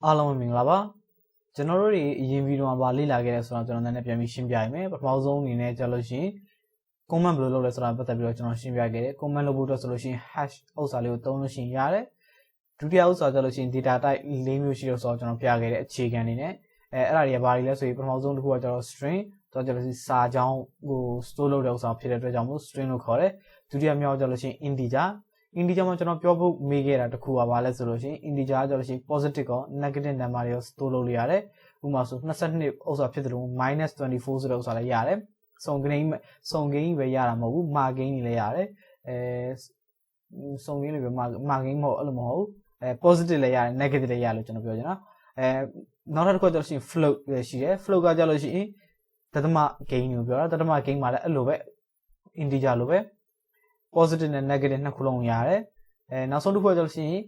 အားလုံးမင်္ဂလာပါကျွန်တော်တို့တွေအရင်ဗီဒီယိုမှာဗာလေ့လာခဲ့တဲ့ဆိုတော့ကျွန်တော်လည်းပြန်ပြီးရှင်းပြရမယ်ပထမဆုံးအနေနဲ့ကြာလို့ရှိရင် comment ဘယ်လိုလုပ်လဲဆိုတာပတ်သက်ပြီးတော့ကျွန်တော်ရှင်းပြခဲ့တယ် comment လုပ်ဖို့အတွက်ဆိုလို့ရှိရင် hash ဥစ္စာလေးကိုသုံးလို့ရှိရင်ရတယ်ဒုတိယဥစ္စာကြာလို့ရှိရင် data type ၄မျိုးရှိလို့ဆိုတော့ကျွန်တော်ပြခဲ့တဲ့အခြေခံအနေနဲ့အဲ့ဒါတွေကဘာတွေလဲဆိုရင်ပထမဆုံးတစ်ခုကကျတော့ string တော့ကြာလို့ရှိရင်စာကြောင်းကို store လုပ်တဲ့ဥစ္စာဖြစ်တဲ့အတွက်ကြောင့်မို့ string လို့ခေါ်တယ်ဒုတိယမြောက်ကြာလို့ရှိရင် integer မှာကျွန်တော်ပြောဖို့မေးခဲ့တာတခုကဘာလဲဆိုလို့ရှိရင် integer ကြောလို့ရှိရင် positive ကော negative number တွေရော store လုပ်လို့ရတယ်ဥပမာဆို22ဥစ္စာဖြစ်တယ်လို့ -24 ဆိုတဲ့ဥစ္စာလည်းရတယ်စုံကိန်းပဲရတာမဟုတ်ဘူးမာကိန်းတွေလည်းရတယ်စုံကိန်းတွေပဲမာကိန်းမဟုတ်အဲ့လိုမဟုတ်positive လည်းရတယ် negative လည်းရလို့ကျွန်တော်ပြောချင်တာနောက်တစ်ခုကျတော့ရှိရင် float ရှိတယ် float ကကြလို့ရှိရင်တသမကိန်းကိုပြောတာတသမကိန်းမှာလည်းအဲ့လိုပဲ integer လိုပဲ positive နဲ့ negative နှစ်ခုလုံးရတယ်နောက်ဆုံးတစ်ခုကကျလို့ရှိရင်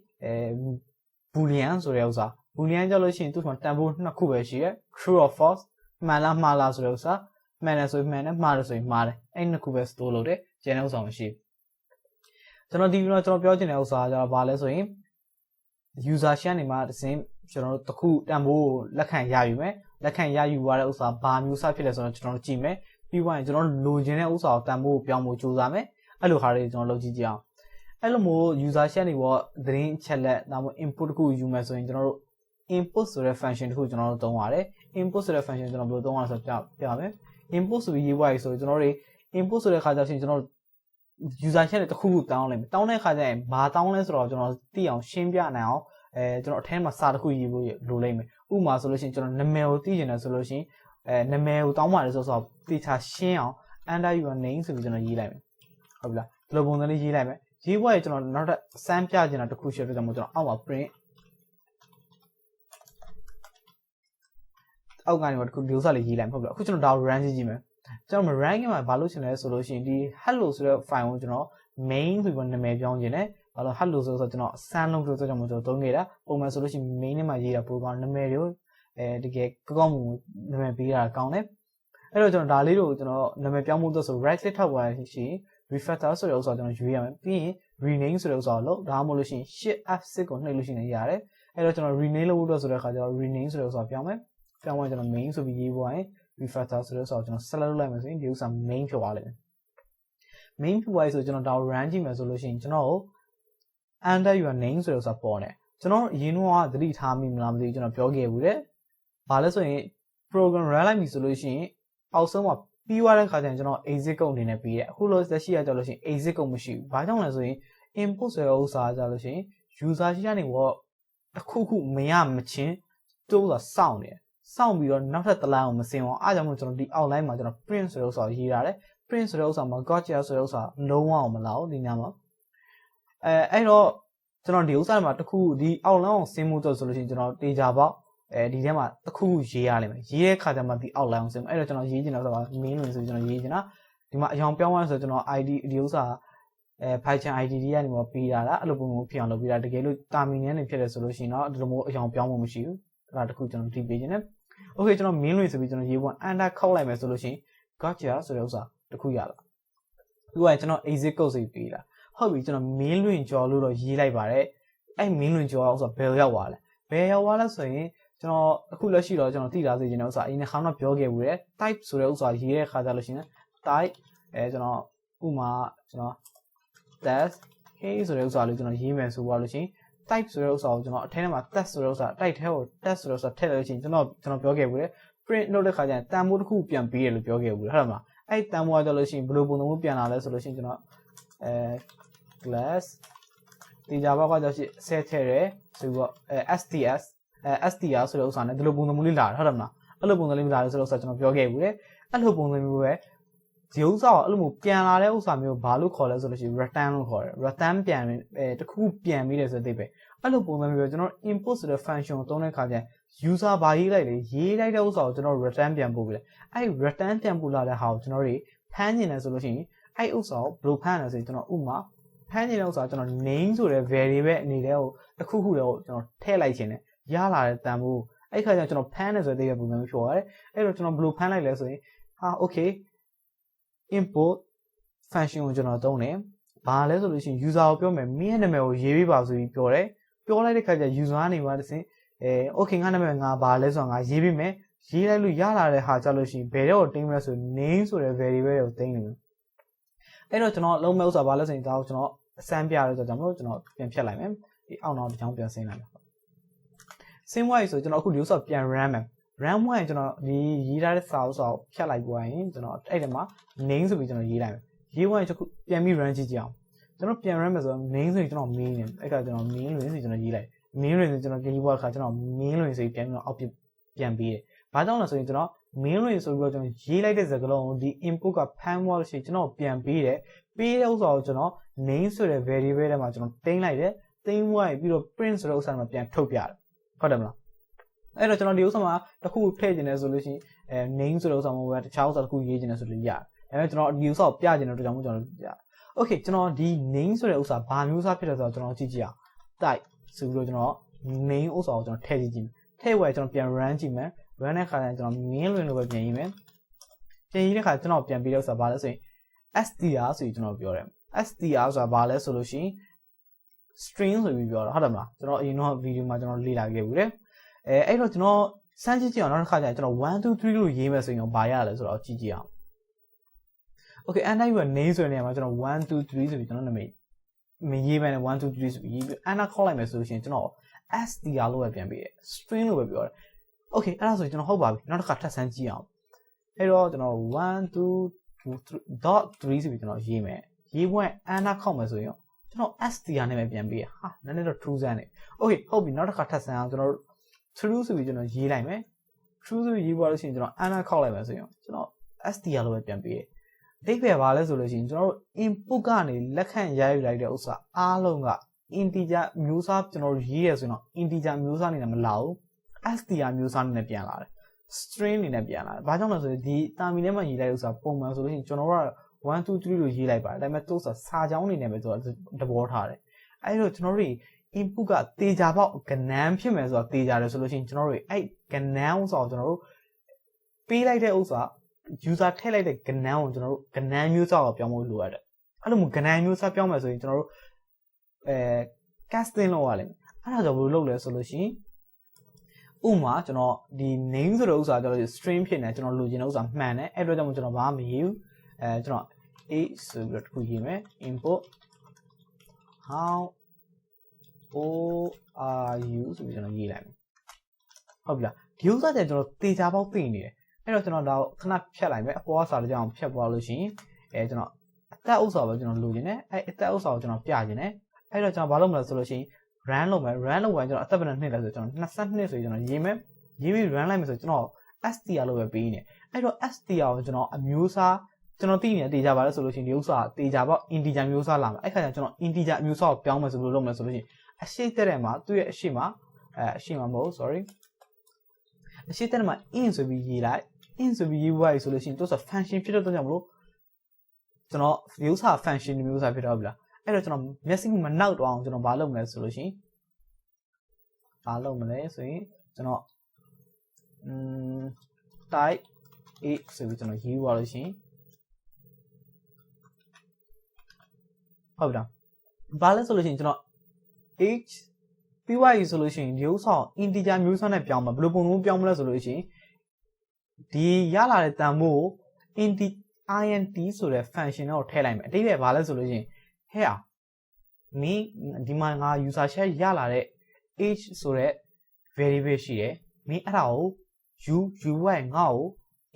boolean ဆိုတဲ့ဥစ္စာ boolean ကျလို့ရှိရင်သူ့မှာတန်ဖိုးနှစ်ခုပဲရှိတယ် true or false မှန်လားမှားလားဆိုတဲ့ဥစ္စာမှန်တယ်ဆိုရင်မှန်တယ်မှားတယ်ဆိုရင်မှားတယ်အဲ့နှစ်ခုပဲ store လုပ်တယ်ကျန်တဲ့ဥစ္စာမရှိဘူးကျွန်တော်ဒီကျွန်တော်ပြောချင်တဲ့ဥစ္စာကဘာလဲဆိုရင် user share နေမှာတစ်စင်းကျွန်တော်တို့တစ်ခုတန်ဖိုးကိုလက်ခံရယူမယ်လက်ခံရယူသွားတဲ့ဥစ္စာဘာမျိုးစဖြစ်လဲဆိုတော့ကျွန်တော်တို့ကြည့်မယ်ပြီးသွားရင်ကျွန်တော်တို့လိုချင်တဲ့ဥစ္စာကိုတန်ဖိုးကိုပြောင်းဖို့ကြိုးစားမယ်အဲ့လိုဟာတွေကျွန်တော်လုပ်ကြည့်ကြအောင်အဲ့လိုမျိုး user share နေပေါ်သတင်းချက်လက်ဒါမှမဟုတ် input တစ်ခုယူမယ်ဆိုရင်ကျွန်တော်တို့ input ဆိုတဲ့ function တစ်ခုကျွန်တော်တို့သုံးရတယ် input ဆိုတဲ့ function ကျွန်တော်ဘယ်လိုသုံးရလဲဆိုတော့ပြမယ် input ဆိုပြီးရေးသွားပြီဆိုကျွန်တော်တို့ input ဆိုတဲ့ခါကျတော့ကျွန်တော်တို့ user share တစ်ခုခုတောင်းလိုက်မယ်တောင်းတဲ့ခါကျရင်ဘာတောင်းလဲဆိုတော့ကျွန်တော်သိအောင်ရှင်းပြနိုင်အောင်ကျွန်တော်အထဲမှာစာတစ်ခုရေးဖို့လိုလိမ့်မယ်ဥပမာဆိုလို့ရှိရင်ကျွန်တော်နာမည်ကိုသိချင်တယ်ဆိုလို့ရှိရင်နာမည်ကိုတောင်းပါတယ်ဆိုတော့သိချာရှင်းအောင် under your name ဆိုပြီးကျွန်တော်ရေးလိုက်မယ်ဟုတ်ပြီလားဒီလိုပုံစံလေးရေးလိုက်မယ်ရေးဖို့ရကျွန်တော်နောက်ထပ်စမ်းပြချင်တာတစ်ခုရှိတယ်ဆိုတော့ကျွန်တော်အောက်မှာ print အောက်ကနေတော့ဒီဥစ္စာလေးရေးလိုက်မှာဟုတ်ပြီလားအခုကျွန်တော်ဒါကို run ကြည့်မယ်ကျွန်တော် run မှာဘာလို့ရှင်လဲဆိုလို့ရှိရင်ဒီ hello ဆိုတဲ့ file ကိုကျွန်တော် main ဆိုပြီးနာမည်ပြောင်းခြင်းနဲ့ဘာလို့ hello ဆိုတော့ကျွန်တော်စမ်းလုံးဆိုတော့ကျွန်တော်သုံးနေတာပုံမှန်ဆိုလို့ရှိရင် main ထဲမှာရေးတာ program နာမည်တွေကိုတကယ်ကောင်းမှုနာမည်ပေးတာကောင်းတယ်အဲ့တော့ကျွန်တော်ဒါလေးကိုကျွန်တော်နာမည်ပြောင်းဖို့အတွက်ဆို right click ထောက်ပါရှိရင် refactor ဆိုတဲ့ဥစ္စာကျွန်တော်ရွေးရမယ်ပြီးရင် rename ဆိုတဲ့ဥစ္စာကိုလုပ်ဒါမှမဟုတ်လို့ရှိရင် shift F6 ကိုနှိပ်လို့ရှိရင်ရတယ်အဲ့တော့ကျွန်တော် rename လုပ်ဖို့အတွက်ဆိုတဲ့အခါကျတော့ rename ဆိုတဲ့ဥစ္စာပြောင်းမယ်ပြောင်းသွားကျွန်တော် main ဆိုပြီးရေးဖို့ရင် refactor ဆိုတဲ့ဥစ္စာကိုကျွန်တော် select လုပ်လိုက်မယ်ဆိုရင်ဒီဥစ္စာ main ဖြစ်သွားလိမ့်မယ် main ဖြစ်သွားပြီဆိုကျွန်တော်ဒါကို run ကြည့်မယ်ဆိုလို့ရှိရင်ကျွန်တော် under your name ဆိုတဲ့ဥစ္စာပေါ်နေကျွန်တော်အရင်တော့သတိထားမိမလားမသိဘူးကျွန်တော်ပြောခဲ့ဘူးတဲ့ဘာလဲဆိုရင် program run လိုက်ပြီဆိုလို့ရှိရင်အောက်ဆုံးမှာပြီးသွားတဲ့ခါကျရင်ကျွန်တော် exit code အနေနဲ့ပြီးတယ်အခုလို့လက်ရှိရကြလို့ရှိရင် exit code မရှိဘူးဘာကြောင့်လဲဆိုရင် input ဆိုတဲ့ဥစ္စာကြလို့ရှိရင် user ရှိကနေတော့တစ်ခုခုမရမချင်းတိုးဆိုတာစောင့်နေတယ်စောင့်ပြီးတော့နောက်ထပ်တစ်လိုင်းအောင်မစင်အောင်အားကြောင့်မို့ကျွန်တော်ဒီ outline မှာကျွန်တော် print ဆိုတဲ့ဥစ္စာရေးထားတယ် print ဆိုတဲ့ဥစ္စာမှာ gotcha ဆိုတဲ့ဥစ္စာလုံးဝအောင်မလာဘူးဒီညမှာအဲ့တော့ကျွန်တော်ဒီဥစ္စာမှာတစ်ခုဒီ outline အောင်ဆင်းမှုတော့ဆိုလို့ရှိရင်ကျွန်တော်တေချာပေါက်ဒီထဲမှာတစ်ခုရေးရလိမ့်မယ်ရေးတဲ့ခါကျမှဒီ outline အောင်ဆင်းအဲ့တော့ကျွန်တော်ရေးချင်တာဆိုတာ main ဝင်ဆိုကျွန်တော်ရေးချင်တာဒီမှာအရောင်ပြောင်းသွားဆိုကျွန်တော် ID ဒီဥစ္စာPython ID တွေကနေမှပေးတာလားအဲ့လိုပုံမျိုးဖြစ်အောင်လုပ်ပေးတာတကယ်လို့ terminal နဲ့ဖြစ်တယ်ဆိုလို့ရှိရင်တော့ဒီလိုမျိုးအရောင်ပြောင်းမှုမရှိဘူးအဲ့ဒါတခုကျွန်တော်ဒီပေးခြင်းနဲ့ okay ကျွန်တော် main ဝင်ဆိုပြီးကျွန်တော်ရေးဖို့ under ခောက်လိုက်မယ်ဆိုလို့ရှိရင် gotcha ဆိုတဲ့ဥစ္စာတခုရလာပြီးတော့ကျွန်တော် exit code စီပေးတာဟုတ်ပြီကျွန်တော် main လွင်ကြော်လို့တော့ရေးလိုက်ပါတယ်အဲ့ main လွင်ကြော်ဥစ္စာဘယ်ရောက်သွားလဲဘယ်ရောက်သွားလဲဆိုရင်ကျွန်တော်အခုလက်ရှိတော့ကျွန်တော်သိထားစေချင်တဲ့ဥစ္စာအရင်ကခါတော့ပြောခဲ့ဘူးတဲ့ type ဆိုတဲ့ဥစ္စာရေးတဲ့ခါကျလို့ရှိရင် type ကျွန်တော်ဥမာကျွန်တော် test hey ဆိုတဲ့ဥစ္စာလေးကျွန်တော်ရေးမယ်ဆိုတော့လို့ရှိရင် type ဆိုတဲ့ဥစ္စာကိုကျွန်တော်အထဲထဲမှာ test ဆိုတဲ့ဥစ္စာ type ထဲကို test ဆိုတဲ့ဥစ္စာထည့်လိုက်လို့ရှိရင်ကျွန်တော်ပြောခဲ့ဘူးတဲ့ print လုပ်တဲ့ခါကျရင်တန်ဖိုးတစ်ခုပြန်ပေးတယ်လို့ပြောခဲ့ဘူးဟုတ်လားမလားအဲ့တန်ဖိုးကကြလို့ရှိရင်ဘယ်လိုပုံစံမျိုးပြန်လာလဲဆိုလို့ရှိရင်ကျွန်တော်class ဒီ Java ကကြောက်ရှိ set ထည့်တယ်ဆိုပြီးတော့STR ဆိုတဲ့ဥစ္စာနဲ့ဒီလိုပုံစံမျိုးလေးလာတယ်ဟုတ်တယ်မလားအဲ့လိုပုံစံလေးလာတယ်ဆိုတော့ကျွန်တော်ပြောခဲ့ဘူးတဲ့အဲ့လိုပုံစံမျိုးပဲဒီဥစ္စာကိုအဲ့လိုမျိုးပြန်လာတဲ့ဥစ္စာမျိုးဘာလို့ခေါ်လဲဆိုလို့ရှိရင် return လို့ခေါ်တယ် return ပြန်တခုပြန်ပြီးတယ်ဆိုတဲ့ပဲအဲ့လိုပုံစံမျိုးပဲကျွန်တော် input ဆိုတဲ့ function ကိုသုံးတဲ့အခါကျရင် user ဘာရေးလိုက်လဲရေးလိုက်တဲ့ဥစ္စာကိုကျွန်တော် return ပြန်ပို့ပေးတယ်အဲ့ return ပြန်ပို့လာတဲ့ဟာကိုကျွန်တော်တွေဖမ်းနေတယ်ဆိုလို့ရှိရင်အဲ့ဥစ္စာကိုဘယ်လိုဖမ်းလဲဆိုရင်ကျွန်တော်ဥမာဖမ်းနေတဲ့ဥစ္စာကျွန်တော် name ဆိုတဲ့ variable အနေနဲ့ကိုတစ်ခုခုတည်းကိုကျွန်တော်ထည့်လိုက်ခြင်းနဲ့ရလာတဲ့တန်ဖိုးအဲ့ခါကျကျွန်တော်ဖမ်းနေဆိုတဲ့ပုံစံမျိုးဖြစ်သွားတယ်အဲ့တော့ကျွန်တော်ဘယ်လိုဖမ်းလိုက်လဲဆိုရင်ဟာ okay import function ကိုကျွန်တော်သုံးတယ်ဘာလဲဆိုလို့ရှိရင် user ကိုပြောမယ်မင်းရဲ့နာမည်ကိုရေးပေးပါဆိုပြီးပြောတယ်ပြောလိုက်တဲ့ခါကျ user ကနေမှတစ်ဆင့် okay ငါနာမည်ငါဘာလဲဆိုတော့ငါရေးပေးမယ်ရေးလိုက်လို့ရလာတဲ့ဟာကြလို့ရှိရင်ဘယ်တော့တင်းမလဲဆို name ဆိုတဲ့ variable ကိုတင်းနေမယ်အဲ့တော့ကျွန်တော်လုံးမဲ့ဥစ္စာဘာလဲဆိုရင်ဒါကိုကျွန်တော်အစမ်းပြရတော့ကြောင့်မလို့ကျွန်တော်ပြန်ဖြတ်လိုက်မယ်ဒီအောက်နောက်တစ်ချောင်းပြန်ဆင်းလိုက်မယ်ဆင်းသွားပြီဆိုကျွန်တော်အခုဒီဥစ္စာပြန် run မယ် run ဝင်ကျွန်တော်ဒီရေးထားတဲ့စာဥစ္စာကိုဖြတ်လိုက်ပွားရင်ကျွန်တော်အဲ့ဒီမှာ name ဆိုပြီးကျွန်တော်ရေးလိုက်မယ်ရေးဝင်ကျွန်တော်ပြန်ပြီး run ကြည့်ကြအောင်ကျွန်တော်ပြန် run မယ်ဆိုတော့ name ဆိုရင်ကျွန်တော် main နေအဲ့ကကျွန်တော် main လို့ဆိုကျွန်တော်ရေးလိုက် main လို့ဆိုကျွန်တော်ပြန်ရေးပွားတဲ့ခါကျွန်တော် main လို့ဆိုပြန်ပြီးတော့အောက်ပြန်ပြီးတယ်ဘာကြောင့်လဲဆိုရင်ကျွန်တော် main လို့ဆိုပြီးတော့ကျွန်တော်ရေးလိုက်တဲ့စကားလုံးကိုဒီ input ကဖမ်းသွားလို့ရှိရင်ကျွန်တော်ပြန်ပြီးတယ်ပြီးတဲ့ဥစ္စာကိုကျွန်တော် name ဆိုတဲ့ variable ထဲမှာကျွန်တော်တင်းလိုက်တယ်တင်းသွားပြီးတော့ print ဆိုတဲ့ဥစ္စာမှာပြန်ထုတ်ပြတယ်ဟုတ်တယ်မလားအဲ့တော့ကျွန်တော်ဒီဥစ္စာမှာတစ်ခုထည့်ခြင်းလဲဆိုလို့ရှိရင်name ဆိုတဲ့ဥစ္စာမှာပဲတခြားဥစ္စာတစ်ခုရေးခြင်းလဲဆိုလို့ရတယ်ဒါပေမဲ့ကျွန်တော်ဒီဥစ္စာကိုပြခြင်းတော့ကြောင့်မို့ကျွန်တော်ပြ okay ကျွန်တော်ဒီ name ဆိုတဲ့ဥစ္စာဘာမျိုးစားဖြစ်လဲဆိုတော့ကျွန်တော်ကြည့်ကြည့်အောင် type ဆိုပြီးတော့ကျွန်တော် name ဥစ္စာကိုကျွန်တော်ထည့်ကြည့်ကြည့်ထည့်ဝယ်ကျွန်တော်ပြန် run ကြည့်မယ် run တဲ့ခါကျရင်ကျွန်တော် main လို့ပဲပြန်ရေးမယ်ပြန်ရေးတဲ့ခါကျွန်တော်ပြန်ပြီးတဲ့ဥစ္စာဘာလဲဆိုရင် str ဆိုပြီးကျွန်တော်ပြောတယ် str ဆိုတာဘာလဲဆိုလို့ရှိရင် string ဆိုပြီးပြောတာဟုတ်တယ်မလားကျွန်တော်အရင်တော့ video မှာကျွန်တော်လေ့လာခဲ့ဘူးတယ်အဲ့တော့ကျွန်တော်စမ်းကြည့်ကြည့်အောင်နောက်တစ်ခါကျရင်ကျွန်တော်1 2 3လို့ရေးမယ်ဆိုရင်ဘာရလဲဆိုတော့ကြည့်ကြည့်အောင် okay အဲ့တိုင်းက name ဆိုတဲ့နေရာမှာကျွန်တော်1 2 3ဆိုပြီးကျွန်တော်နာမည်မရေးမယ်နဲ့1 2 3ဆိုပြီးရေးပြီး anna call လိုက်မယ်ဆိုလို့ရှိရင်ကျွန်တော် str လို့ပဲပြန်ပေးတယ် string လို့ပဲပြောတယ် okay အဲ့ဒါဆိုရင်ကျွန်တော်ဟုတ်ပါပြီနောက်တစ်ခါထပ်ဆန်းကြည့်အောင်အဲ့တော့ကျွန်တော်1 2 3 ဆိုပြီးကျွန်တော်ရေးမယ်ရေးပွဲ anna call မယ်ဆိုရင်ကျွန်တော် str နဲ့ပဲပြန်ပေးရဟာနည်းနည်းတော့ true စမ်းနေ okay ဟုတ်ပြီနောက်တစ်ခါထပ်ဆန်းအောင်ကျွန်တော် true ဆိုပြီးကျွန်တော်ရေးလိုက်မယ် true ဆိုပြီးရေးသွားလို့ရှိရင်ကျွန်တော် anna call လိုက်မယ်ဆိုရင်ကျွန်တော် str လို့ပဲပြန်ပေးတယ်အဓိပ္ပာယ်ဘာလဲဆိုလို့ရှိရင်ကျွန်တော်တို့ input ကနေလက်ခံရယူလိုက်တဲ့ဥစ္စာအားလုံးက integer မျိုးစားကျွန်တော်တို့ရေးရဆိုရင်တော့ integer မျိုးစားအနေနဲ့မလာဘူး str မျိုးစားအနေနဲ့ပြန်လာတယ် string အနေနဲ့ပြန်လာတယ်ဘာကြောင့်လဲဆိုရင်ဒီ terminal ထဲမှာရေးလိုက်တဲ့ဥစ္စာပုံမှန်ဆိုလို့ရှိရင်ကျွန်တော်တို့က1 2 3လို့ရေးလိုက်ပါတယ်ဒါပေမဲ့သူ့စာကြောင်းအနေနဲ့ပဲသူကတဘောထားတယ်အဲ့တော့ကျွန်တော်တို့ input ကတေချာပေါက်ကဏန်းဖြစ်မယ်ဆိုတာတေချာတယ်ဆိုလို့ရှိရင်ကျွန်တော်တို့အဲ့ကဏန်းဥစ္စာကိုကျွန်တော်တို့ပေးလိုက်တဲ့ဥစ္စာuser ထည့်လိုက်တဲ့ကဏ္ဍကိုကျွန်တော်တို့ကဏ္ဍမျိုးစားကိုပြောင်းဖို့လိုရတယ်အဲ့လိုမျိုးကဏ္ဍမျိုးစားပြောင်းမယ်ဆိုရင်ကျွန်တော်တို့casting လုပ်ရလိမ့်မယ်အဲ့ဒါကြောင့်ဘယ်လိုလုပ်လဲဆိုလို့ရှိရင်ဥပမာကျွန်တော်ဒီ name ဆိုတဲ့ဥစ္စာကျွန်တော် string ဖြစ်နေကျွန်တော်လိုချင်တဲ့ဥစ္စာမှန်တယ်အဲ့တော့ကြောင့်ကျွန်တော်ဘာမှမရေးဘူးကျွန်တော် a ဆိုပြီးတော့တစ်ခုရေးမယ် input how are you ဆိုပြီးကျွန်တော်ရေးလိုက်မယ်ဟုတ်ပြီလားဒီဥစ္စာကျကျွန်တော်တေချာပေါက်သိနေတယ်အဲ့တော့ကျွန်တော်ဒါခဏဖြတ်လိုက်မယ်အပေါ်ကစာတစ်ကြောင်ဖြတ်သွားလို့ရှိရင်ကျွန်တော်အသက်ဥစ္စာပဲကျွန်တော်လိုချင်တယ်အဲ့အသက်ဥစ္စာကိုကျွန်တော်ပြချင်တယ်အဲ့တော့ကျွန်တော်ဘာလုပ်မလဲဆိုလို့ရှိရင် run လုပ်မယ် run လုပ်ရင်ကျွန်တော်အသက်ဘယ်နှစ်လဲဆိုကျွန်တော်22ဆိုရင်ကျွန်တော်ရေးမယ်ရေးပြီး run လိုက်မယ်ဆိုကျွန်တော် str လို့ပဲပေးနေအဲ့တော့ str ကိုကျွန်တော်အမျိုးအစားကျွန်တော်သိနေတေချာပါလဲဆိုလို့ရှိရင်ဒီဥစ္စာတေချာပေါ့ integer မျိုးစားလာမှာအဲ့ခါကျကျွန်တော် integer အမျိုးအစားကိုပြောင်းမယ်ဆိုလို့လုပ်မယ်ဆိုလို့ရှိရင်အရှိတဲ့မှာသူ့ရဲ့အရှိမှာအရှိမှာမဟုတ် sorry အရှိတဲ့မှာ in ဆိုပြီးရေးလိုက်in ဆိုပြီးရေးပွားရေးဆိုလို့ရှိရင်သူက function ဖြစ်တော့ကြောင့်မလို့ကျွန်တော်ဒီဥစ္စာ function မျိုးစားဖြစ်တော့ပြီလားအဲ့တော့ကျွန်တော် မျက်စိမနောက်တော့အောင်ကျွန်တော်ဘာလုပ်မလဲဆိုလို့ရှိရင်ဘာလုပ်မလဲဆိုရင်ကျွန်တော်type a ဆိုပြီးကျွန်တော်ရေးပွားလို့ရှိရင်ဟုတ်ပြီလားဘာလဲဆိုလို့ရှိရင်ကျွန်တော် h ပြီးွားရေးဆိုလို့ရှိရင်ဒီဥစ္စာ integer မျိုးစားနဲ့ပြောင်းမှာဘယ်လိုပုံမျိုးပြောင်းမလဲဆိုလို့ရှိရင်ဒီရလာတဲ့တန်ဖိုးကို int ဆိုတဲ့ function ကိုထည့်လိုက်မယ်အတိတ်ပဲဘာလဲဆိုလို့ရှိရင်ဟဲ့အောင်မင်းဒီမှာငါ user share ရလာတဲ့ age ဆိုတဲ့ variable ရှိတယ်မင်းအဲ့ဒါကို uy ငါ့ကို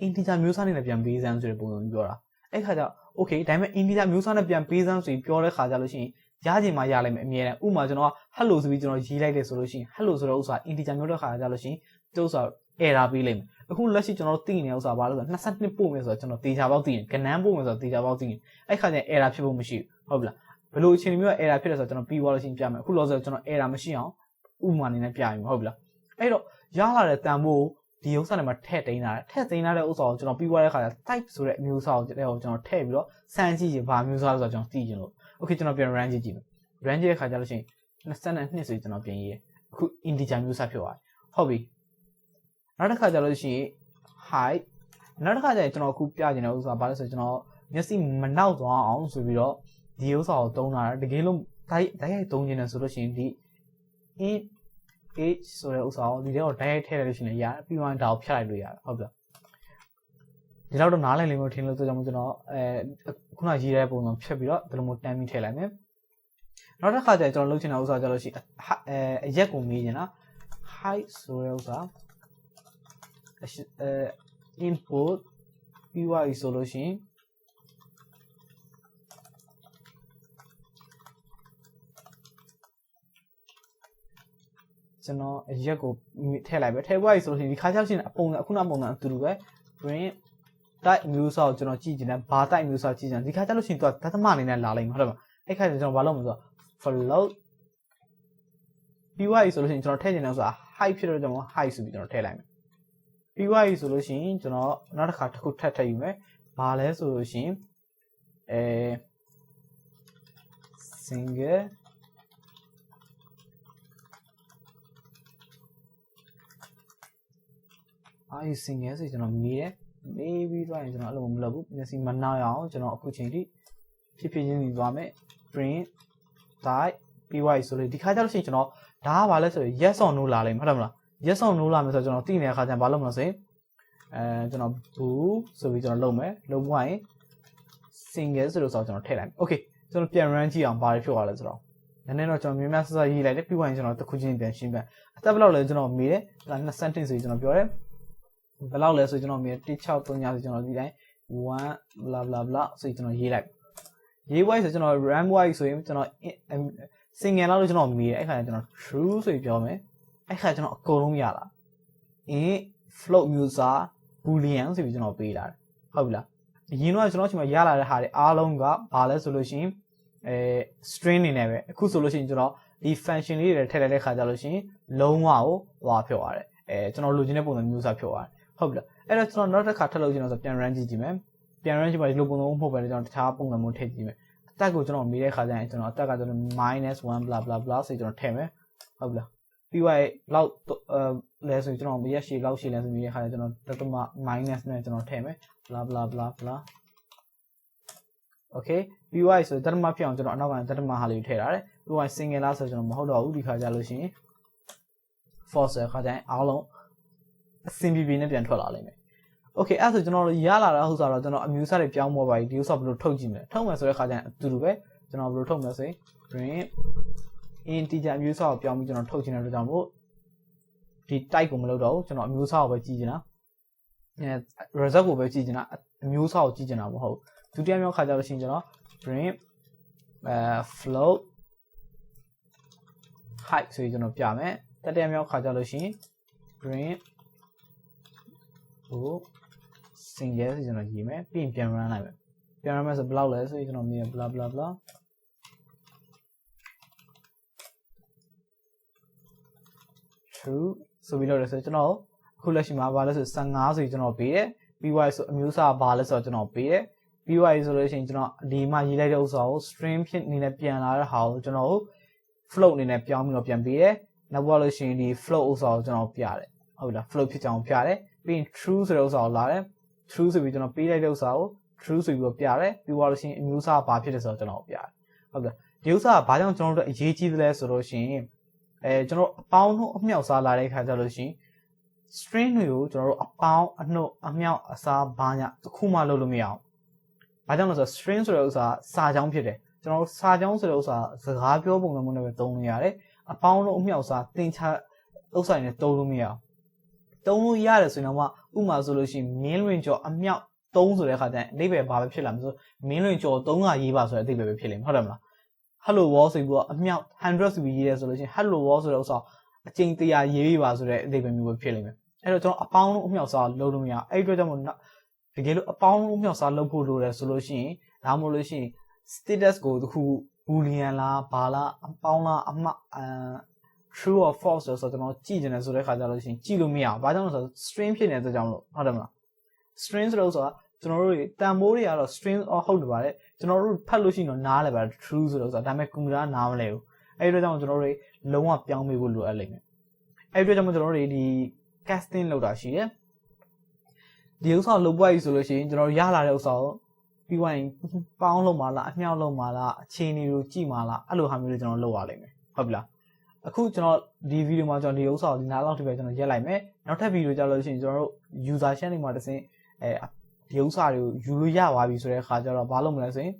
integer မျိုးစားနဲ့ပြန်ပေးစမ်းဆိုတဲ့ပုံစံမျိုးပြောတာအဲ့ခါကျ okay ဒါပေမဲ့ integer မျိုးစားနဲ့ပြန်ပေးစမ်းဆိုပြီးပြောတဲ့ခါကျလို့ရှိရင်ရချင်မှရလိုက်မယ်အမြဲတမ်းဥပမာကျွန်တော်က hello ဆိုပြီးကျွန်တော်ရေးလိုက်တယ်ဆိုလို့ရှိရင် hello ဆိုတဲ့ဥစ္စာ integer မျိုးတဲ့ခါကျလို့ရှိရင်ဒီဥစ္စာ error ပေးလိုက်မယ်အခုလက်ရှိကျွန်တော်တို့သိနေတဲ့ဥစ္စာဘာလို့လဲဆိုတော့22ပို့မယ်ဆိုတော့ကျွန်တော်တေချာပေါက်သိရင်ကဏ္ဍပို့မယ်ဆိုတော့တေချာပေါက်သိရင်အဲ့ခါကျရင် error ဖြစ်ဖို့မရှိဘူးဟုတ်ပြီလားဘယ်လိုအခြေအနေမျိုးက error ဖြစ်တယ်ဆိုတော့ကျွန်တော်ပြီးသွားလို့ရှိရင်ပြမယ်အခုလောဆိုကျွန်တော် error မရှိအောင်ဥပမာအနေနဲ့ပြရင်ဟုတ်ပြီလားအဲ့တော့ရလာတဲ့တန်ဖိုးဒီဥစ္စာတွေမှာထည့်သိမ်းတာထည့်သိမ်းတဲ့ဥစ္စာကိုကျွန်တော်ပြီးသွားတဲ့ခါကျ type ဆိုတဲ့အမျိုးအစားကိုကျွန်တော်ထည့်ပြီးတော့စမ်းကြည့်ရင်ဘာမျိုးစားလဲဆိုတော့ကျွန်တော်သိချင်လို့ okay ကျွန်တော်ပြန် run ကြည့်မယ် run ကြည့်တဲ့ခါကျလို့ရှိရင်22ဆိုကျွန်တော်ပြန်ရေးရအခု integer မျိုးစားဖြစ်သွားတယ်ဟုတ်ပြီနောက်တစ်ခါကျလို့ရှိရင် height နောက်တစ်ခါကျရင်ကျွန်တော်အခုပြချင်တဲ့ဥစ္စာဘာလဲဆိုတော့ကျွန်တော်မျက်စိမနောက်သွားအောင်ဆိုပြီးတော့ဒီဥစ္စာကိုသုံးတာတကယ်လို့တိုက်ရိုက်သုံးနေတယ်ဆိုလို့ရှိရင်ဒီ h ဆိုတဲ့ဥစ္စာကိုဒီထဲကို direct ထည့်လိုက်လို့ရှိရင်ရတယ်ပြီးတော့ဒါကိုဖြတ်လိုက်လို့ရတယ်ဟုတ်ပြီလားဒီတော့နားလည်လိမ့်မယ်ထင်လို့ဆိုကြမှာကျွန်တော်ခုနရေးတဲ့ပုံစံဖြတ်ပြီးတော့ဒီလိုမျိုးတန်းပြီးထည့်လိုက်မယ်နောက်တစ်ခါကျကျွန်တော်လုပ်ချင်တဲ့ဥစ္စာကြလို့ရှိအရက်ကိုမေးနေတာ height ဆိုတဲ့ဥစ္စာinput ပြီးသွားပြီဆိုလို့ရှိရင်ကျွန်တော်အရက်ကိုထည့်လိုက်ပဲထည့်သွားပြီဆိုလို့ရှိရင်ဒီခါကျရှင်အပုံစံအခုနောက်ပုံစံအတူတူပဲ print type မျိုးစာကိုကျွန်တော်ကြည့်ချင်တယ်ဘာ type မျိုးစာကြည့်ချင်တယ်ဒီခါကျလို့ရှိရင်သူကဒသမအနေနဲ့လာလိမ့်မယ်ဟုတ်တယ်မအဲ့ခါကျကျွန်တော်ဘာလုပ်မလဲဆိုတော့ float ပြီးသွားပြီဆိုလို့ရှိရင်ကျွန်တော်ထည့်ချင်တယ်ဆိုတာ height ဖြစ်တော့ကျွန်တော် height ဆိုပြီးကျွန်တော်ထည့်လိုက်မယ်ပြီးသွားပြီဆိုလို့ရှိရင်ကျွန်တော်နောက်တစ်ခါတစ်ခုထပ်ထည့်ယူမယ်ဘာလဲဆိုလို့ရှိရင်single single ဆိုကျွန်တော်မေးတယ်မေးပြီးတော့ကျွန်တော်အဲ့လိုမလုပ်ဘူးမျက်စိမနှောက်ရအောင်ကျွန်တော်အခုချိန်ထိဖြည်းဖြည်းချင်းပြီးသွားမယ် print type ပြီးသွားပြီဆိုလို့ဒီခါကျလို့ရှိရင်ကျွန်တော်ဒါကဘာလဲဆိုရင် yes or no လာလိမ့်မယ်ဟုတ်တယ်မလား yes or no လာမယ်ဆိုတော့ကျွန်တော်သိနေတဲ့အခါကျရင်ဘာလုပ်မလဲဆိုရင်ကျွန်တော် boo ဆိုပြီးကျွန်တော်လုပ်မယ်လုပ်သွားရင် single ဆိုလို့ဆိုတော့ကျွန်တော်ထည့်လိုက်မယ် okay ကျွန်တော်ပြန် run ကြည့်အောင်ဘာတွေဖြစ်သွားလဲဆိုတော့နည်းနည်းတော့ကျွန်တော်များများဆက်ဆက်ရေးလိုက်တယ်ပြီးသွားရင်ကျွန်တော်တစ်ခုချင်းပြန်ရှင်းပြအသက်ဘယ်လောက်လဲကျွန်တော်မေးတယ်ဒါ2 sentence ဆိုပြီးကျွန်တော်ပြောတယ်ဘယ်လောက်လဲဆိုကျွန်တော်မြင်163ညဆိုကျွန်တော်ဒီတိုင်း1 blah blah blah ဆိုကျွန်တော်ရေးလိုက်ရေး wise ဆိုကျွန်တော် ram wise ဆိုရင်ကျွန်တော် single လောက်လို့ကျွန်တော်မေးတယ်အဲ့ခါကျကျွန်တော် true ဆိုပြီးပြောမယ်အဲ့ခါကျွန်တော်အကုန်လုံးရလာ in float မျိုးစာ boolean ဆိုပြီးကျွန်တော်ပေးလာတယ်ဟုတ်ပြီလားအရင်တော့ကျွန်တော်ချိန်မှာရလာတဲ့ဟာတွေအားလုံးကဘာလဲဆိုလို့ရှိရင်string နေနဲ့ပဲအခုဆိုလို့ရှိရင်ကျွန်တော်ဒီ function လေးတွေထည့်လိုက်တဲ့ခါကျလို့ရှိရင်လုံးဝကိုဟွာဖြစ်သွားတယ်ကျွန်တော်လိုချင်တဲ့ပုံစံမျိုးစာဖြစ်သွားတယ်ဟုတ်ပြီလားအဲ့တော့ကျွန်တော်နောက်တစ်ခါထပ်လုပ်ချင်တော့ဆိုပြန် run ကြည့်မယ်ပြန် run ကြည့်ပါဒီလိုပုံစံမဟုတ်ပဲကျွန်တော်တခြားပုံစံမျိုးထည့်ကြည့်မယ်အတက်ကိုကျွန်တော်မေးတဲ့ခါကျရင်ကျွန်တော်အတက်ကကျွန်တော် -1 blah blah blah ဆိုကျွန်တော်ထည့်မယ်ဟုတ်ပြီလားပြီးသွားလောက်လဲဆိုကျွန်တော်ရက်ရှည်လောက်ရှည်လဲဆိုပြီးတဲ့ခါကျကျွန်တော်တတမ minus နဲ့ကျွန်တော်ထည့်မယ် blah blah blah blah okay ပြီးသွားဆိုတတမဖြစ်အောင်ကျွန်တော်အနောက်ကတတမဟာလေးထည့်ထားတယ်ပြီးသွား single လားဆိုကျွန်တော်မဟုတ်တော့ဘူးဒီခါကျလို့ရှိရင် false ခါကျရင်အားလုံးအဆင်ပြေပြေနဲ့ပြန်ထွက်လာလိမ့်မယ် okay အဲ့ဆိုကျွန်တော်ရလာတာဟုတ်ဆိုတော့ကျွန်တော်အမျိုးအစားတွေပြောင်းပေါ်ပါပြီဒီဥစ္စာဘယ်လိုထုတ်ကြည့်မလဲထုတ်မယ်ဆိုတဲ့ခါကျရင်အတူတူပဲကျွန်တော်ဘယ်လိုထုတ်မလဲဆိုရင် print integer အမျိုးအစားကိုပြောင်းပြီးကျွန်တော်ထုတ်ချင်တဲ့အတွက်ကြောင့်မို့ဒီ type ကိုမလုပ်တော့ဘူးကျွန်တော်အမျိုးအစားကိုပဲကြည့်ချင်တာresult ကိုပဲကြည့်ချင်တာအမျိုးအစားကိုကြည့်ချင်တာမဟုတ်ဘူးဒုတိယမြောက်ခါကျလို့ရှိရင်ကျွန်တော် print float height ဆိုပြီးကျွန်တော်ပြမယ်တတိယမြောက်ခါကျလို့ရှိရင် print ကို single ဆိုကျွန်တော်ရေးမယ်ပြီးရင်ပြန် run လိုက်မယ်ပြန် run မယ်ဆိုဘယ်လောက်လဲဆိုရင်ကျွန်တော်မြင် blah blah blah true ဆိုပြီးလို့ရဆိုကျွန်တော်အခုလက်ရှိမှာဘာလဲဆို15ဆိုပြီးကျွန်တော်ပေးတယ်ပြီးသွားဆိုအမျိုးအစားဘာလဲဆိုတော့ကျွန်တော်ပေးတယ်ပြီးသွားဆိုလို့ရှိရင်ကျွန်တော်ဒီမှာရေးလိုက်တဲ့ဥစ္စာကို string ဖြစ်အနေနဲ့ပြန်လာတဲ့ဟာကိုကျွန်တော် float အနေနဲ့ပြောင်းပြီးတော့ပြန်ပေးတယ်နောက်ပါလို့ရှိရင်ဒီ float ဥစ္စာကိုကျွန်တော်ပြတယ်ဟုတ်လား float ဖြစ်ကြောင်းပြတယ်ပြီးရင် true ဆိုတဲ့ဥစ္စာကိုလာတယ် true ဆိုပြီးကျွန်တော်ပေးလိုက်တဲ့ဥစ္စာကို true ဆိုပြီးတော့ပြတယ်ပြီးသွားလို့ရှိရင်အမျိုးအစားဘာဖြစ်လဲဆိုတော့ကျွန်တော်ပြတယ်ဟုတ်လားဒီဥစ္စာကဘာကြောင့်ကျွန်တော်တို့အရေးကြီးသလဲဆိုလို့ရှိရင်ကျွန်တော်အပေါင်းတို့အမြောက်စားလာတဲ့ခါကျလို့ရှိရင် string တွေကိုကျွန်တော်တို့အပေါင်းအနှုတ်အမြောက်အစားဘာညာတစ်ခုမှလုပ်လို့မရအောင်။ဘာကြောင့်လဲဆိုတော့ string ဆိုတဲ့ဥစ္စာစာကြောင်းဖြစ်တယ်။ကျွန်တော်တို့စာကြောင်းဆိုတဲ့ဥစ္စာစကားပြောပုံစံမျိုးနဲ့ပဲသုံးလို့ရတယ်။အပေါင်းတို့အမြောက်အစားသင်္ချာဥစ္စာတွေနဲ့သုံးလို့မရအောင်။သုံးလို့ရတယ်ဆိုရင်တော့ဥပမာဆိုလို့ရှိရင်မင်းလွင်ကျော်အမြောက်3ဆိုတဲ့ခါကျရင်အဓိပ္ပာယ်ဘာပဲဖြစ်လာမလို့မင်းလွင်ကျော်3ကရေးပါဆိုတဲ့အဓိပ္ပာယ်ပဲဖြစ်လိမ့်မယ်ဟုတ်တယ်မလား။ hello world ဆိုပြီးတော့အမြောက်100ဆိုပြီးရေးရဲဆိုလို့ရှိရင် hello world ဆိုတဲ့ဥစ္စာအကျဉ်း100ရေးပြီးပါဆိုတဲ့အဓိပ္ပာယ်မျိုးပဲဖြစ်လိမ့်မယ်အဲ့တော့ကျွန်တော်အပေါင်းလုံးအမြောက်စားလုပ်လို့မရအဲ့ဒီအတွက်ကြောင့်မို့တကယ်လို့အပေါင်းလုံးအမြောက်စားလုပ်ဖို့လိုတယ်ဆိုလို့ရှိရင်ဒါမှမဟုတ်လို့ရှိရင် status ကိုတခု boolean လားဘာလားအပေါင်းလားအမှ true or false ဆိုတော့ကျွန်တော်ကြည့်နေတယ်ဆိုတဲ့ခါကျလို့ရှိရင်ကြည့်လို့မရအောင်ဘာကြောင့်လဲဆိုတော့ string ဖြစ်နေတဲ့အတွက်ကြောင့်မလို့ဟုတ်တယ်မလား string ဆိုတော့ကျွန်တော်တို့တန်ဖိုးတွေကတော့ string ဟုတ်တယ်ပါတယ်ကျွန်တော်တို့ဖတ်လို့ရှိရင်တော့နားလဲပါတယ် true ဆိုတော့ဒါပေမဲ့ computer နားမလဲဘူးအဲ့ဒီအတွက်ကြောင့်ကျွန်တော်တို့လုံးဝပြောင်းပေးဖို့လိုအပ်လိမ့်မယ်အဲ့ဒီအတွက်ကြောင့်ကျွန်တော်တို့ဒီ casting လောက်တာရှိတယ်ဒီဥစ္စာလုပ်ပွားပြီဆိုလို့ရှိရင်ကျွန်တော်တို့ရလာတဲ့ဥစ္စာကိုပြီးွားရင်ပေါင်းလုံးပါလားအမြောက်လုံးပါလားအခြေအနေကိုကြည့်ပါလားအဲ့လိုဟာမျိုးတွေကျွန်တော်လုပ်ရလိမ့်မယ်ဟုတ်ပြီလား အခုကျွန်တော်ဒီဗီဒီယိုမှာကျွန်တော်ဒီဥစ္စာကိုဒီနားလောက်ထိပဲကျွန်တော်ရက်လိုက်မယ်နောက်ထပ်ဗီဒီယိုကြလို့ရှိရင်ကျွန်တော်တို့ user channel တွေမှာတစ်ဆင့်ဒီဥစ္စာတွေကိုယူလို့ရပါပြီဆိုတဲ့အခါကျတော့ဘာလုပ်မလဲဆိုရင်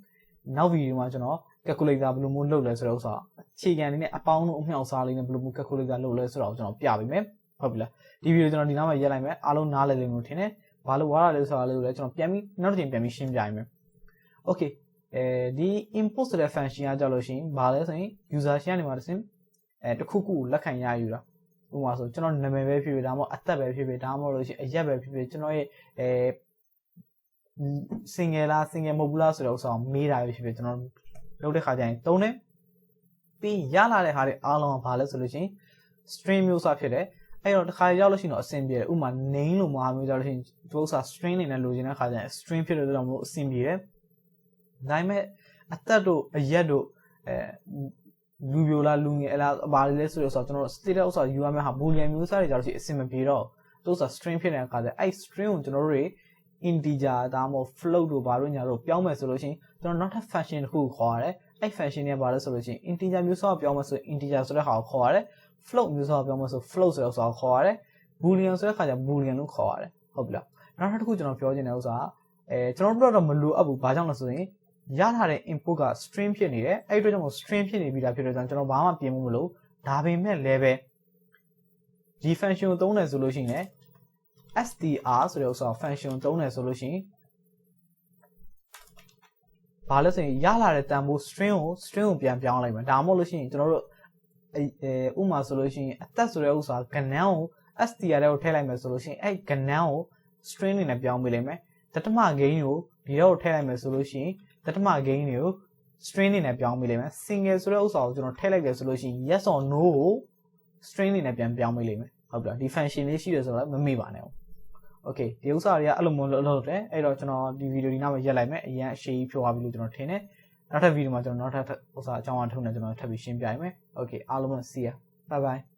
နောက်ဗီဒီယိုမှာကျွန်တော် calculator ဘယ်လိုမျိုးလုပ်လဲဆိုတဲ့ဥစ္စာအခြေခံလေးနဲ့အပေါင်းတို့အမြောက်စားလေးနဲ့ဘယ်လိုမျိုး calculator လုပ်လဲဆိုတော့ကျွန်တော်ပြပေးမယ်ဟုတ်ပြီလားဒီဗီဒီယိုကျွန်တော်ဒီနားမှာရက်လိုက်မယ်အားလုံးနားလည်လိမ့်မယ်လို့ထင်တယ်ဘာလို့ဝါရလဲဆိုတာလေးကိုလည်းကျွန်တော်ပြန်ပြီးနောက်တစ်ချိန်ပြန်ပြီးရှင်းပြရမယ် okay ဒီ import ဆိုတဲ့ function ကကြောက်လို့ရှိရင်ဘာလဲဆိုရင် user ရှင်းနေမှာတစ်ဆင့်တစ်ခုခုလက်ခံရယူတာဥပမာဆိုကျွန်တော်နာမည်ပဲဖြစ်ဖြစ်ဒါမှမဟုတ်အသက်ပဲဖြစ်ဖြစ်ဒါမှမဟုတ်လို့ရှိရင်အရက်ပဲဖြစ်ဖြစ်ကျွန်တော်ရဲ့single လား single မဟုတ်ဘူးလားဆိုတဲ့ဥစ္စာကိုမေးတာပဲဖြစ်ဖြစ်ကျွန်တော်လုပ်တဲ့ခါကျရင်သုံးတယ်ပြီးရလာတဲ့ဟာတွေအားလုံးကဘာလဲဆိုလို့ရှိရင် string မျိုးစားဖြစ်တယ်အဲ့တော့တစ်ခါရောက်လို့ရှိရင်တော့အဆင်ပြေတယ်ဥပမာ name လို့မဟာမျိုးကြောက်လို့ရှိရင်ဒီဥစ္စာ string နေနဲ့လိုချင်တဲ့ခါကျရင် string ဖြစ်တဲ့အတွက်ကြောင့်မို့အဆင်ပြေတယ်ဒါပေမဲ့အသက်တို့အရက်တို့လူပြိုလားလူငယ်လားဘာလဲဆိုတော့ကျွန်တော် state ဥစ္စာယူရမယ့်ဟာ boolean မျိုးစားတွေကြောက်လို့ရှိရင်အဆင်မပြေတော့သူဥစ္စာ string ဖြစ်နေတဲ့အခါကျအဲ့ string ကိုကျွန်တော်တို့တွေ integer ဒါမှမဟုတ် float တို့ဘာလို့ညာတို့ပြောင်းမယ်ဆိုလို့ရှိရင်ကျွန်တော်နောက်ထပ် function တစ်ခုကိုခေါ်ရတယ်အဲ့ function တွေကဘာလဲဆိုလို့ရှိရင် integer မျိုးစားကိုပြောင်းမယ်ဆိုရင် integer ဆိုတဲ့ဟာကိုခေါ်ရတယ် float မျိုးစားကိုပြောင်းမယ်ဆို float ဆိုတဲ့ဥစ္စာကိုခေါ်ရတယ် boolean ဆိုတဲ့ခါကျ boolean လို့ခေါ်ရတယ်ဟုတ်ပြီလားနောက်ထပ်တစ်ခုကျွန်တော်ပြောချင်တဲ့ဥစ္စာကျွန်တော်တို့တော့မလိုအပ်ဘူးဘာကြောင့်လဲဆိုရင်ရထားတဲ့ input က string ဖြစ်နေတယ်အဲ့ဒီအတွက်ကြောင့် string ဖြစ်နေပြီလားဖြစ်တဲ့ကြောင့်ကျွန်တော်ဘာမှပြင်မှုမလို့ဒါပေမဲ့လည်းပဲဒီ function ကိုသုံးတယ်ဆိုလို့ရှိရင်str ဆိုတဲ့ဥစ္စာ function ကိုသုံးတယ်ဆိုလို့ရှိရင်ဘာလဲဆိုရင်ရလာတဲ့တန်ဖိုး string ကိုပြန်ပြောင်းလိုက်မယ်ဒါမှမဟုတ်လို့ရှိရင်ကျွန်တော်တို့ဥမာဆိုလို့ရှိရင်အသက်ဆိုတဲ့ဥစ္စာကဏ္ဍကို str ထဲကိုထည့်လိုက်မယ်ဆိုလို့ရှိရင်အဲ့ကဏ္ဍကို string နေနဲ့ပြောင်းပေးလိုက်မယ်တတမ gain ကိုဒီတော့ထည့်လိုက်မယ်ဆိုလို့ရှိရင်တတမ gain တွေကို string နေနဲ့ပြောင်းပေးလိုက်မယ် single ဆိုတဲ့ဥစ္စာကိုကျွန်တော်ထည့်လိုက်တယ်ဆိုလို့ရှိရင် yes or no ကို string နေနဲ့ပြန်ပြောင်းပေးလိုက်မယ်ဟုတ်ပြီလားဒီ function လေးရှိတယ်ဆိုတော့မမေ့ပါနဲ့okay ဒီဥစ္စာတွေကအဲ့လိုမျိုးလုပ်တယ်အဲ့တော့ကျွန်တော်ဒီဗီဒီယိုဒီနောက်မှာရက်လိုက်မယ်အရင်အရှိကြီးဖြိုးသွားပြီလို့ကျွန်တော်ထင်တယ်နောက်ထပ်ဗီဒီယိုမှာကျွန်တော်နောက်ထပ်ဥစ္စာအကြောင်းအထုံးနဲ့ကျွန်တော်ထပ်ပြီးရှင်းပြရမယ် okay အားလုံး see ya bye bye